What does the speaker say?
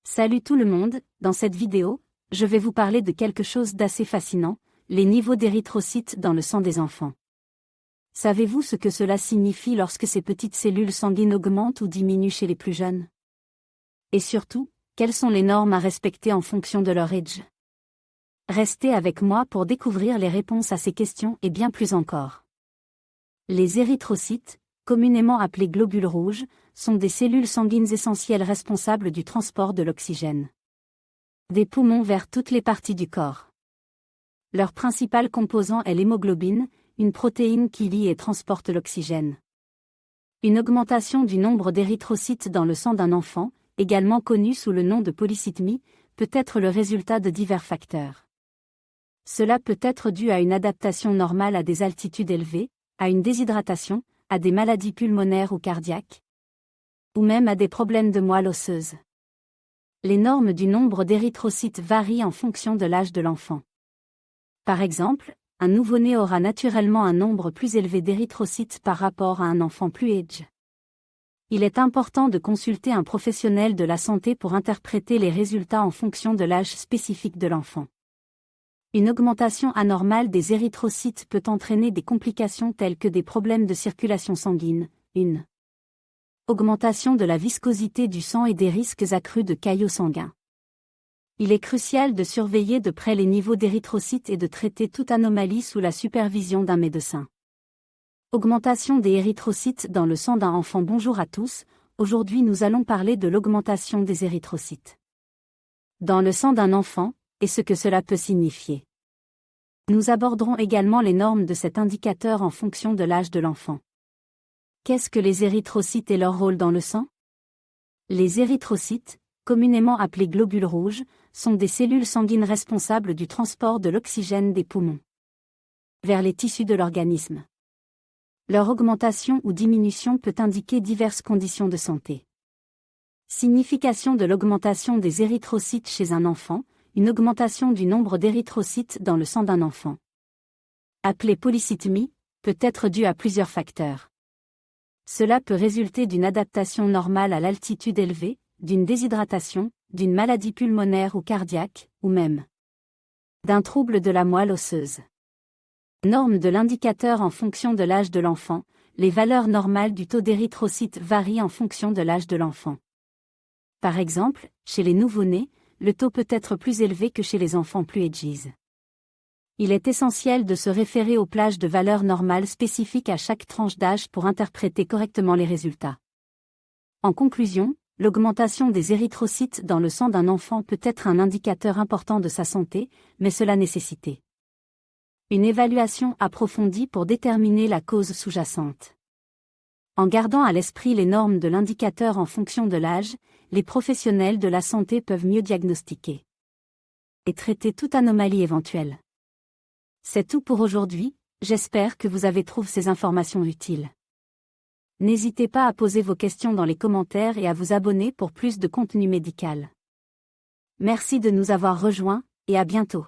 Salut tout le monde, dans cette vidéo, je vais vous parler de quelque chose d'assez fascinant, les niveaux d'érythrocytes dans le sang des enfants. Savez-vous ce que cela signifie lorsque ces petites cellules sanguines augmentent ou diminuent chez les plus jeunes? Et surtout, quelles sont les normes à respecter en fonction de leur âge? Restez avec moi pour découvrir les réponses à ces questions et bien plus encore. Les érythrocytes, communément appelés globules rouges, sont des cellules sanguines essentielles responsables du transport de l'oxygène des poumons vers toutes les parties du corps. Leur principal composant est l'hémoglobine, une protéine qui lie et transporte l'oxygène. Une augmentation du nombre d'érythrocytes dans le sang d'un enfant, également connu sous le nom de polycythmie, peut être le résultat de divers facteurs. Cela peut être dû à une adaptation normale à des altitudes élevées, à une déshydratation, à des maladies pulmonaires ou cardiaques, ou même à des problèmes de moelle osseuse. Les normes du nombre d'érythrocytes varient en fonction de l'âge de l'enfant. Par exemple, un nouveau-né aura naturellement un nombre plus élevé d'érythrocytes par rapport à un enfant plus âgé. Il est important de consulter un professionnel de la santé pour interpréter les résultats en fonction de l'âge spécifique de l'enfant. Une augmentation anormale des érythrocytes peut entraîner des complications telles que des problèmes de circulation sanguine, une augmentation de la viscosité du sang et des risques accrus de caillots sanguins. Il est crucial de surveiller de près les niveaux d'érythrocytes et de traiter toute anomalie sous la supervision d'un médecin. Augmentation des érythrocytes dans le sang d'un enfant. Bonjour à tous, aujourd'hui nous allons parler de l'augmentation des érythrocytes dans le sang d'un enfant, et ce que cela peut signifier. Nous aborderons également les normes de cet indicateur en fonction de l'âge de l'enfant. Qu'est-ce que les érythrocytes et leur rôle dans le sang? Les érythrocytes, communément appelés globules rouges, sont des cellules sanguines responsables du transport de l'oxygène des poumons vers les tissus de l'organisme. Leur augmentation ou diminution peut indiquer diverses conditions de santé. Signification de l'augmentation des érythrocytes chez un enfant, une augmentation du nombre d'érythrocytes dans le sang d'un enfant, appelée polycythmie, peut être due à plusieurs facteurs. Cela peut résulter d'une adaptation normale à l'altitude élevée, d'une déshydratation, d'une maladie pulmonaire ou cardiaque, ou même d'un trouble de la moelle osseuse. Norme de l'indicateur en fonction de l'âge de l'enfant, les valeurs normales du taux d'érythrocytes varient en fonction de l'âge de l'enfant. Par exemple, chez les nouveau-nés, le taux peut être plus élevé que chez les enfants plus âgés. Il est essentiel de se référer aux plages de valeurs normales spécifiques à chaque tranche d'âge pour interpréter correctement les résultats. En conclusion, l'augmentation des érythrocytes dans le sang d'un enfant peut être un indicateur important de sa santé, mais cela nécessite une évaluation approfondie pour déterminer la cause sous-jacente. En gardant à l'esprit les normes de l'indicateur en fonction de l'âge, les professionnels de la santé peuvent mieux diagnostiquer et traiter toute anomalie éventuelle. C'est tout pour aujourd'hui, j'espère que vous avez trouvé ces informations utiles. N'hésitez pas à poser vos questions dans les commentaires et à vous abonner pour plus de contenu médical. Merci de nous avoir rejoints, et à bientôt.